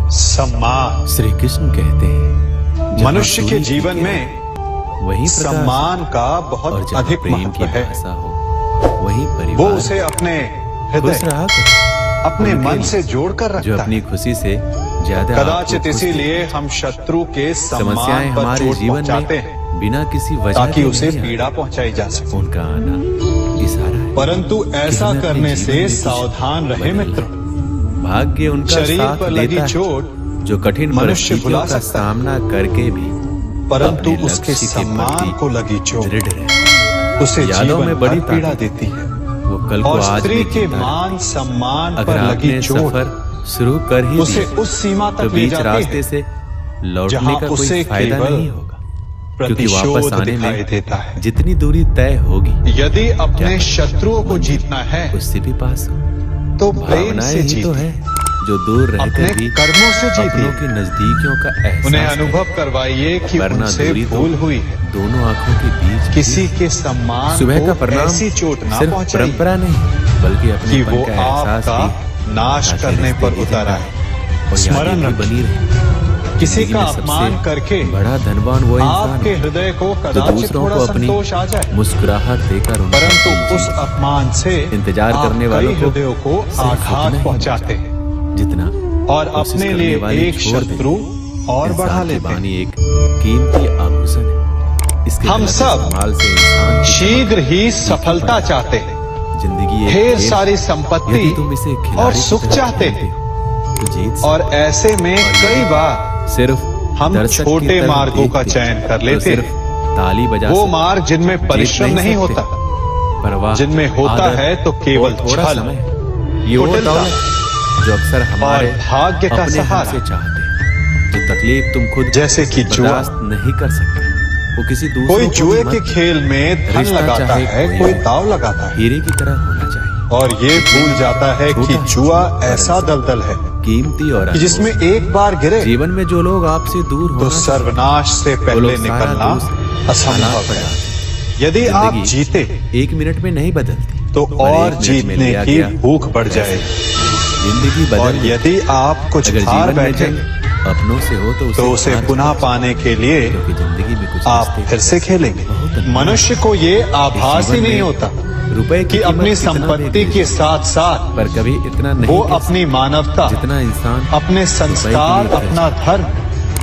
सम्मान। श्री कृष्ण कहते हैं मनुष्य के जीवन में वही सम्मान का बहुत अधिक महत्व है। वही परिवार वो उसे अपने हृदय, अपने मन से जोड़कर रखता है। जो अपनी खुशी से ज्यादा कदाचित इसीलिए हम शत्रु के सम्मान समस्याएं पर हमारे चोट जीवन पहुंचाते में हैं बिना किसी वजह ताकि के उसे नहीं पीड़ा पहुंचाई जा सके। उनका आना इशारा है। परंतु ऐसा हमें अपने करने जीवन से में कुछ सावधान रहे बदलना मित्र। भाग्य उनका शरीर साथ पर देता लगी है चोट जो कठिन मनुष्य परिस्थितियों भुला का सकता है, सामना करके भी परंतु अपने उसके लक्ष्य के सम्मान प्रति को लगी चोट दृढ़ रहे। उसे यादों जीवन में बड़ी भर पीड़ा ताकत देती है। वो कल को और आज स्त्री भी के जिंदा मान रहती। सम्मान अगर पर लगी आपने चोट सफर शुरू कर ही उसे दिया उस सीमा तो तक ले बीच जाती रास्ते है से लौटने जहां का उसे कोई फायदा केवल नहीं होगा, क्योंकि वापस प्रतिशोध आने दिखाई में देता है। जितनी दूरी तय होगी यदि अपने शत्रुओं को जीतना है उससे भी पास हो। तो प्रेम भावनाएं से ही तो जीते, है जो दूर अपने रहकर भी कर्मों से अपनों जीतिए। की नजदीकियों का एहसास उन्हें करें। अनुभव करवाइए कि वरना उनसे दूरी तो भूल हुई है। दोनों आंखों के बीच किसी के सम्मान सुबह का को परिणाम ऐसी चोट ना सिर्फ पहुंचाइए परंपरा नहीं बल्कि अपने कि वो का एहसास आपका भी नाश ताकि करने रिश्ते पर भी उतर जिंदा आए। रहें और स्मरण यादें भी रखें, बनी रहे। किसी जिंदगी का में सबसे अपमान करके बड़ा धनवान वो इंसान आपके है हृदय को जो कदाचित दूसरों थोड़ा को अपनी संतोष आ जाए, मुस्कुराहट देकर उनका दिल परंतु उस जीते। अपमान से इंतजार आप करने कई वालों को हृदयों को सिर्फ उतना आघात ही पहुंचाते हैं जितना और कोशिश अपने करने लिए वाले एक छोड़ दें। शत्रु और इंसान बढ़ा की लेते हैं। वाणी एक कीमती आभूषण है। इसके हम गलत सब इस्तेमाल से इंसान की शीघ्र ही सफलता चाहते हैं, जिंदगी एक ढेर खेल सारी है। संपत्ति यदि तुम इसे खिलाड़ी और की सुख तरह चाहते खेलते हैं, हो, तो जीत और ऐसे में कई बार सिर्फ हम दर्शक की छोटे तरफ मार्गों का देखते चयन कर तो लेते सिर्फ हैं। ताली बजा वो सकते, मार्ग जिनमें जीत परिश्रम नहीं सकते। होता, परवाह, जिनमें होता आदत है तो केवल और थोड़ा छल, समय। ये वो कुटिलता दौलत जो अक्सर हमारे और भाग्य का अपने सहारा। हमसे चाहते हैं, जो तकलीफ तुम खुद जैसे कि जुआ, बर्दाश्त नहीं कर सकते, वो किसी दूसरे कोई जुए के खेल में धन रिश्ता लगाता चाहे है, कोई कोई हो, दाव लगाता है हीरे की तरह होना चाहिए और ये भूल जाता है कि छोटा जुआ है, ऐसा दलदल है कीमती और कि जिसमें अनमोल। एक बार गिरे जीवन में जो लोग आपसे दूर तो होना चाहते हैं, सर्वनाश से वो पहले लोग सारा निकलना दोस्त असंभव हालात है। पर यदि आप जिंदगी जीते एक मिनट में नहीं बदलती तो पर और एक मिनट में जीतने लिया की गया भूख बढ़ जाएगी, जिंदगी और बदल यदि आप कुछ अगर हार जीवन में बैठे जंग अपनों से हो तो उसे हार पुनः जाना पाने के लिए चाहिए, क्योंकि जिंदगी में कुछ आप रिश्ते फिर से खेलेंगे। बहुत अनमोल मनुष्य को ये आभास ही जीवन नहीं में होता रुपए कि कीमत अपनी कितना संपत्ति भी के साथ साथ पर कभी इतना नहीं वो गिर अपनी मानवता, जितना इंसान अपने संस्कार, रुपए के लिए अपना धर्म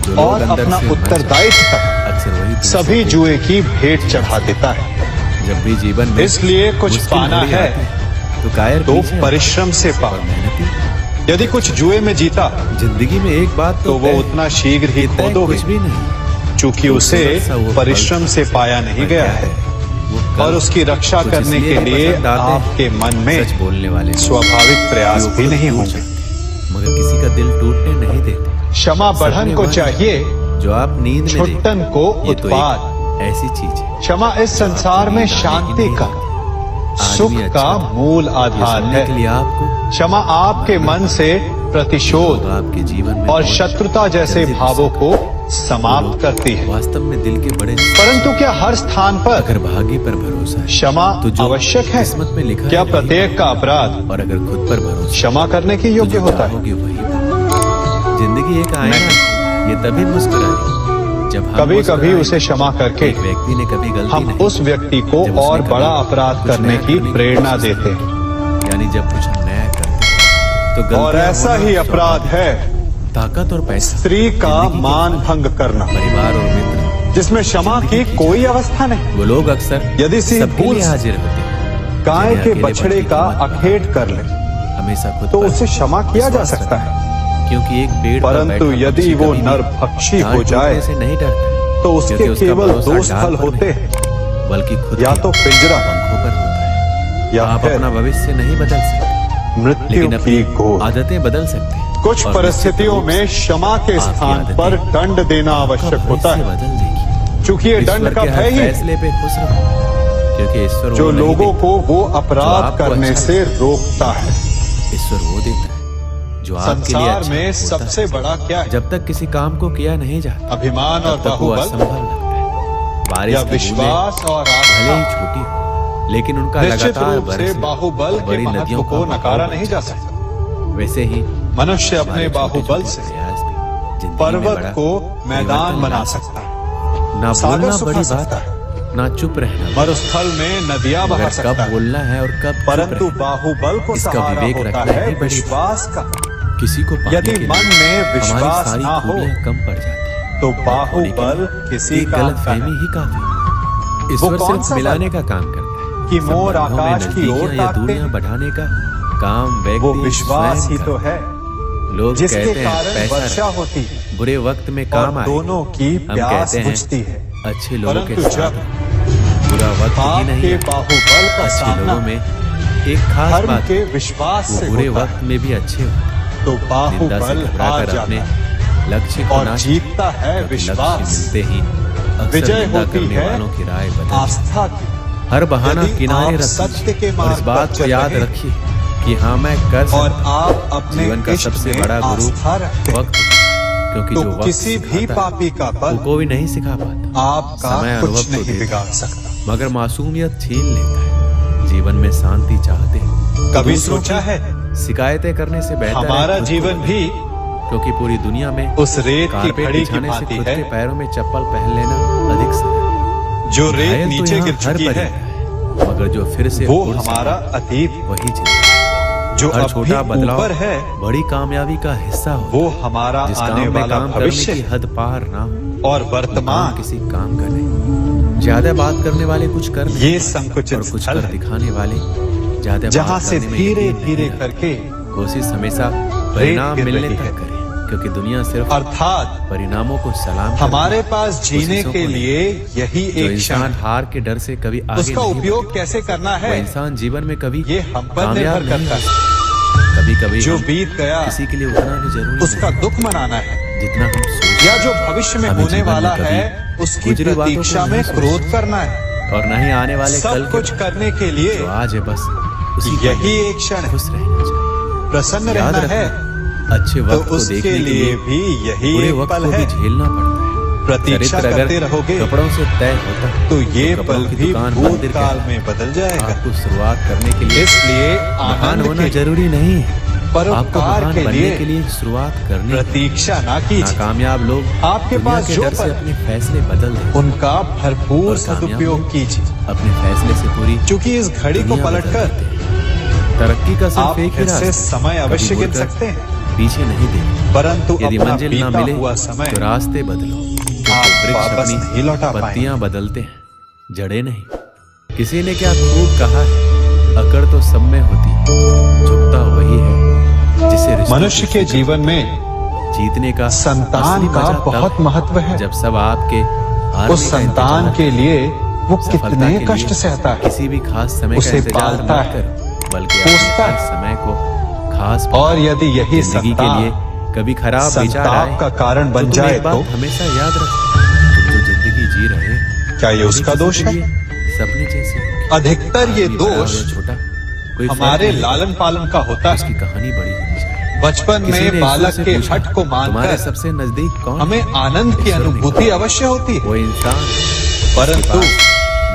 जो लोग और अंदर अपना से मर उत्तरदायित्व अक्सर वही दूसरों सभी को जुए की भेंट चढ़ा देता है। जब भी जीवन में इसलिए कुछ मुश्किल पाना घड़ी है आती तो कायर तो पीछे परिश्रम से और पाओ। मेहनती यदि कुछ जुए में जीता जिंदगी में एक बात तो वो तय उतना शीघ्र ही कि तय खो दोगे, कुछ भी नहीं, चूंकि उसे खूबसूरत सा वो पल परिश्रम से पाया नहीं पर गया क्या है वो कल और उसकी रक्षा कुछ करने इसलिए के भी लिए पसंद आते हैं, आपके मन में सच बोलने वाले लोग, स्वाभाविक प्रयास जो भी खुद नहीं टूट होंगे। सकते, मगर किसी का दिल टूटने नहीं देते। क्षमा बढ़न सपने को वही चाहिए जो आप नींद में देखते छुट्टन हैं। को ये तो उत्पाद। एक ऐसी चीज है क्षमा इस संसार में शांति का, सुख आदमी का अच्छा मूल ये आधार सुनने है। के लिए आपको क्षमा आपके मन से प्रतिशोध लोग आपके जीवन में और बहुत शत्रुता जैसे जल्दी भावों घुस को सकते समाप्त हैं। करती है। वास्तव में दिल के बड़े परंतु क्या हर स्थान पर अगर भाग्य पर भरोसा है क्षमा तो जो आवश्यक है? किस्मत में लिखा क्या है वही प्रत्येक का अपराध और अगर खुद पर भरोसा क्षमा करने के तो योग्य जो होता है? चाहोगे वही पाओगे। जिंदगी एक आईना है, ये तभी मुस्कुराएगी जब हम कभी कभी मुस्कुराएं। उसे क्षमा करके एक व्यक्ति ने कभी गलती हम नहीं उस व्यक्ति को जब उसने और कभी बड़ा अपराध कुछ करने नया की करने प्रेरणा कोशिश देते हैं। की। यानी जब कुछ हम नया करते हैं, तो गलतियां और ऐसा होना ही अपराध स्वाभाविक है ताकत और पैसा, स्त्री का जिंदगी के मान फल, भंग करना, परिवार और मित्र, जिसमें क्षमा की कोई अवस्था नहीं। वो लोग अक्सर यदि सिंह सबके भूल लिए हाजिर होते हैं। गाय जिन्हें के अकेलेपन बछड़े की का कीमत अखेट कर ले हमेशा खुद तो पर उसे क्षमा किया जा विश्वास सकता रखना। है, क्योंकि एक पेड़ पर परंतु बैठा यदि पक्षी वो कभी भी नरभक्षी डाल हो जाए टूटने से नहीं डरता, तो उसके क्योंकि उसका केवल भरोसा दो डाल स्थल पर होते नहीं, हैं, बल्कि खुद या के तो पिंजरा पंखों पर होता है। या आप फिर अपना भविष्य नहीं बदल सकते, मृत्यु लेकिन की अपनी गोद। आदतें बदल सकते हैं। कुछ और परिस्थितियों निश्चित रूप में से क्षमा के आपकी स्थान आदतें पर दंड देना आपका आवश्यक होता भविष्य है, बदल देगी। चूंकि ये ईश्वर दंड का के हर भय ही फैसले पे खुश रहो, क्योंकि ईश्वर जो वो नहीं लोगों देता को वो जो अपराध आपको करने अच्छा से रोकता है। ईश्वर वो देता है जो आपके लिए संसार अच्छा में होता सबसे है। बड़ा क्या है? जब तक किसी काम को किया नहीं जाता अभिमान और तब तक वो बाहुबल असंभव लगता है। बारिश या की विश्वास बूंदें और भले आस्था? ही छोटी हो, लेकिन उनका निश्चित लगातार रूप से बरसना बाहुबल के बड़ी महत्व नदियों को का नकारा बहाव नहीं बन जा जाता है। सकता। वैसे ही मनुष्य अपने हमारे बाहुबल छोटे-छोटे से प्रयास भी जिंदगी में पर्वत बड़ा को मैदान परिवर्तन बना ला सकता है, ना सागर बोलना सुखा बड़ी सकता बात है, है, ना चुप रहना, मरुस्थल में नदियां बहा मगर सकता कब है, बोलना है और कब चुप परंतु रहना। बाहुबल को इसका सहारा विवेक होता रखना है ही बड़ी विश्वास का। किसी को पाने यदि के लिए मन में विश्वास हमारी सारी ना हो, खूबियां कम पड़ जाती हैं। तो होने के बाहुबल लिए किसी एक काम गलत का फहमी है। ही काफी है। वो ईश्वर कौन सिर्फ सा मिलाने बल का काम करता है कि मोर संबंधों में आकाश की ओर नजदीकियां या ताकते दूरियां हैं। बढ़ाने का काम व्यक्ति वो विश्वास स्वयं ही तो करता है लोग जिसके कहते हैं कारण पैसा वर्षा रहे, होती है बुरे वक्त में और काम आए। दोनों की हम प्यास कहते हैं बुझती है। अच्छे लोगों के परंतु साथ जब बुरा वक्त ही पाप नहीं के आता। बाहुबल का अच्छे सामना लोगों में एक खास धर्म बात के है, विश्वास वो से बुरे होता वक्त है, में भी अच्छे होते तो हैं। निंदा से बाहुबल घबरा हार कर जाता अपने है लक्ष्य को और ना जीतता है कभी लक्ष्य विश्वास। मिलते ही अक्सर विजय निंदा होती करने है वालों की राय बदल आस्था की। हर बहाना यदि किनारे आप रख सत्य के दीजिए और मार्ग इस बात पर को चल याद रहे हैं रखिए कि हाँ मैं कर और सकता हूं। आप अपने जीवन का इष्ट सबसे में बड़ा गुरु आस्था रखते हैं, वक्त है, क्योंकि तो जो वक्त किसी भी सिखाता है, पापी का बल वो कोई नहीं सिखा पाता। आपका समय अनुभव कुछ को नहीं देता बिगाड़ है, सकता। मगर मासूमियत छीन लेता है। जीवन में शांति चाहते हैं, तो कभी दूसरों सोचा की है शिकायतें करने से बेहतर है हमारा खुद को जीवन बदलें। भी क्योंकि पूरी दुनिया में उस रेत की कारपेट घड़ी की बिछाने से भांति खुद है के पैरों में चप्पल पहन लेना अधिक सरल है। जो रेत घायल तो नीचे यहाँ गिर हर चुकी पल है, है, मगर जो फिर से वो उड़ हमारा सके, अतीत, वही जिंदगी। जो हर अब भी छोटा बदलाव ऊपर है, बड़ी कामयाबी का हिस्सा होता वो है। हमारा जिस आने काम में वाला काम करने भविष्य की है। हद पार ना हो और वो वर्तमान काम किसी काम का नहीं। ज्यादा बात करने वाले कुछ कर नहीं ये पाते संकुचित और कुछ स्थल कर है, दिखाने वाले ज्यादा जहाँ बात से करने में धीरे यकीन नहीं धीरे रखते। करके कोशिश हमेशा परिणाम गिर मिलने रही तक है। करें, क्योंकि दुनिया सिर्फ अर्थात परिणामों को सलाम करती हमारे है, पास जीने कोशिशों के को नहीं। लिए यही जो एक इंसान क्षण, हार के डर से कभी आगे उसका नहीं उपयोग बढ़ता, कैसे करना वो है इंसान जीवन में कभी ये हम पर कामयाब निर्भर नहीं करता हो है। सकता। कभी कभी जो हम बीत गया किसी के लिए उतना भी जरूरी उसका नहीं, दुख मनाना है, जितना हम सोचते या जो भविष्य में हमें होने जीवन में वाला कभी है उसकी गुजरी बातों को प्रतीक्षा नहीं में सोचना। क्रोध करना है। हैं। और नहीं आने वाले कल सब के कुछ करने के लिए जो आज है बस उसी पल यही में एक क्षण है। खुश रहना चाहिए। प्रसन्न याद रहना है, रखना, अच्छे तो वक्त को उसके देखने के लिए लिए भी यही बुरे एक वक्त पल को भी है। झेलना पड़ता है। प्रतीक्षा चरित्र करते अगर रहोगे कपड़ों से तय होता तो ये कपड़ों पल की भी दुकान मंदिर भूतकाल कहलाती। में बदल जाएगा। आपको शुरुआत करने के लिए इसलिए महान आनंद होना के जरूरी नहीं है, आपको परोपकार महान के बनने लिए के लिए शुरुआत करनी है। प्रतीक्षा ना कीजिए। नाकामयाब लोग आपके दुनिया पास के जो डर से पल अपने फैसले बदल देते हैं। उनका भरपूर और कामयाब सदुपयोग लोग कीजिए, अपने फैसले से पूरी क्योंकि इस घड़ी को दुनिया बदल पलटकर देते हैं। तरक्की का आप सिर्फ एक ही फिर से रास्ता है, समय कभी अवश्य गिन मुड़कर सकते हैं, पीछे नहीं देखना। परंतु यदि अपना मंजिल ना बीता मिले हुआ समय तो रास्ते बदलो, क्योंकि आप वृक्ष वापस नहीं अपनी लौटा पत्तियां बदलते हैं, जड़ें नहीं। किसी ने क्या खूब कहा है, अकड़ तो सब में होती है, झुकता वही है जिसे रिश्तों मनुष्य की के फिक्र जीवन में जीतने का संतान असली का मजा तब बहुत महत्व है। जब सब आपके हारने उस का संतान इंतजार के लिए वो सफलता कितने के लिए कष्ट सहता है, किसी भी खास समय उसे का इंतजार पालता मत है, कर, बल्कि अपने पोसता हर है। समय को खास और यदि यही जिंदगी के लिए संतान कभी खराब विचार संताप आए का कारण बन तो तुम जाए एक बात तो हमेशा याद रखो, तुम जो जिंदगी जी रहे हो, क्या ये वो उसका किसी दोष के है? लिए सपने जैसी होगी। अधिकतर ये आदमी बड़ा हो दोष या छोटा कोई फर्क हमारे नहीं, लालन पालन का होता है। उसकी कहानी बड़ी होनी चाहिए। बचपन किसी ने में ईश्वर बालक से के पूछा, हट को तुम्हारे मानकर सबसे नजदीक कौन है? हमें आनंद की ईश्वर ने अनुभूति कहा, अवश्य होती है, वो इंसान परंतु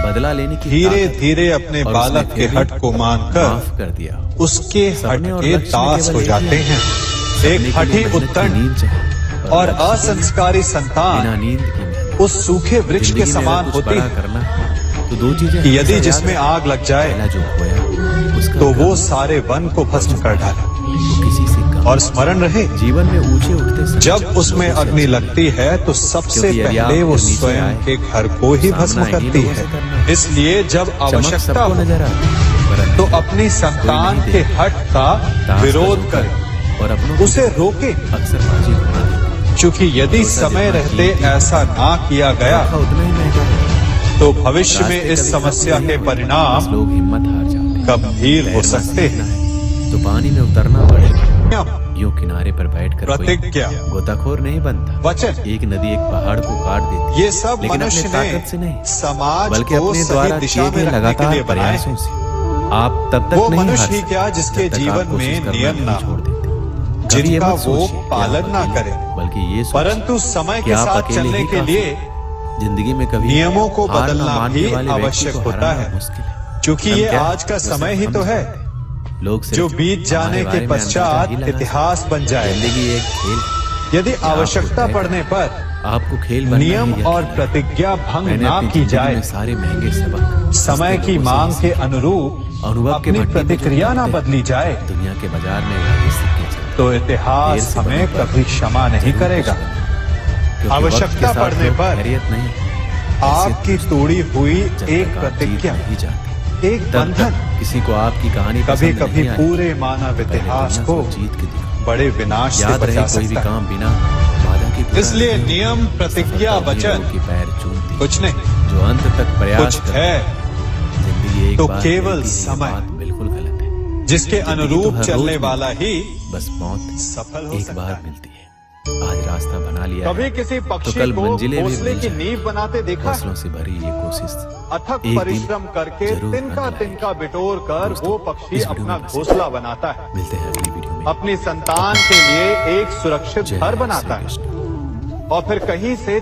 बदला लेने की धीरे ताकत धीरे अपने और बालक उसने के फिर भी हट को मानकर माफ कर दिया। उसके हट सपने और के लक्ष्य में दास केवल हो एक ही जाते है, हैं। सपने एक के लिए हठी मेहनत की उत्तण नींद चाहिए और लक्ष्य की असंस्कारी बिना संतान नींद की मेहनत। उस सूखे वृक्ष के जिंदगी में समान अगर कुछ होती बड़ा है करना है, तो दो चीजें कि हमेशा यदि याद जिसमें रखो। आग लग जाए पहला जो खोया उसका तो वो गम, सारे वन को भस्म कर डाले। तो किसी से कम। और स्मरण रहे, जीवन में ऊंचे उठते समय जब उसमें लोगों से अग्नि अच्छा लगती है तो सबसे क्योंकि यदि पहले आप वो नीचे स्वयं आए, के घर को ही सामना भस्म इन्हीं करती लोगों से है। करना है। इसलिए जब चमक आवश्यकता सबको हो नजर आती है, परंतु तो अपनी संतान नहीं के देखता। हट का दास का विरोध झोंका करे, और अपनों की उसे रोके, अक्सर बाजी घुमा देते हैं। क्योंकि यदि भरोसा समय जितना रहते कीमती ऐसा ना किया गया धोखा उतना ही महंगा है। तो भविष्य में रास्ते इस कभी समस्या खत्म के नहीं होते, बस परिणाम लोग हिम्मत हार जाते हैं। गंभीर हो तैरना सकते सीखना हैं। है तो पानी में उतरना पड़ेगा। यूं किनारे पर बैठकर कोई प्रतिज्ञा, गोताखोर नहीं बनता। वचन, एक नदी एक पहाड़ को काट देती है, ये सब लेकिन मनुष्य अपने ताकत से ने नहीं, समाज बल्कि को अपने सही द्वारा दिशा किए में गए रखने के लगातार लिए बनाए। प्रयासों से। आप तब तक वो नहीं मनुष्य हार ही सकते क्या जिसके जब तक जीवन आप कोशिश में करना नियम नहीं ना छोड़ देते। कभी ये जिनका मत वो सोचिए कि आप पालन ना अकेले करें, हैं, बल्कि ये सोचिए परंतु समय कि के आप साथ अकेले चलने ही के काफी लिए हैं। जिंदगी में कभी नियमों को हार ना बदलना मानने भी वाले व्यक्ति आवश्यक को होता हराना है। मुश्किल है। क्योंकि हम ये क्या? आज का वो समय सिर्फ ही हम तो है जानते हैं। लोग सिर्फ जो बीत जाने हमारे के बारे में पश्चात अंदाजा ही लगा इतिहास बन सकते। जाए। जिंदगी एक खेल है। यदि आप आवश्यकता तय पड़ने करें। पर आपको खेल बनना नियम ही और यकीन है। प्रतिज्ञा भंग मैंने ना अपनी की जिंदगी जाए, में सारे महंगे सबक समय सस्ते की लोगों से मांग ही के सीखे। अनुरूप अनुभव के अपनी भट्टे पे जो प्रतिक्रिया ना दबते हैं, बदली जाए दुनिया के बाजार में वही सिक्के चलते तो देर इतिहास से हमें बने पर कभी क्षमा नहीं जरूर करेगा। कुछ बने। क्योंकि आवश्यकता वक्त के साथ पड़ने लोग पर खैरियत नहीं, आपकी हैसियत तोड़ी हुई जब एक तक आप जीत प्रतिज्ञा, नहीं जाते, एक तब बंधन तक किसी को आपकी कहानी कभी पसंद कभी नहीं आई। पूरे मानव पहले इतिहास दुनिया को जीत के दिखाओ। बड़े विनाश से याद रहे बचा कोई भी सकता है। काम बिना वादा के पूरा इसलिए नहीं होता। नियम, प्रतिज्ञा, सफलता उन्हीं वचन लोगों की पैर चूमती है कुछ नहीं, जो अंत तक प्रयास कुछ करते है हैं। जिंदगी एक तो बार केवल मिलती है, ये समय। बात बिल्कुल गलत है। जिसके जिंदगी तो अनुरूप हर चलने रोज वाला ही बस मौत सफल हो एक सकता बार है। मिलती है। आज रास्ता बना लिया कभी है किसी तो पक्षी कल को मंजिलें भी घोंसले मिल की जाएंगी। नींव बनाते देखा है? हौसलों से भरी ये कोशिश अथक एक दिन परिश्रम करके जरूर तिनका रंग तिनका लाएगी। बिटोर कर दोस्तों, वो पक्षी इस वीडियो अपना में बस घोंसला बनाता है, मिलते हैं अगली वीडियो में। अपनी संतान के लिए एक सुरक्षित जय घर श्री बनाता है कृष्ण। और फिर कहीं से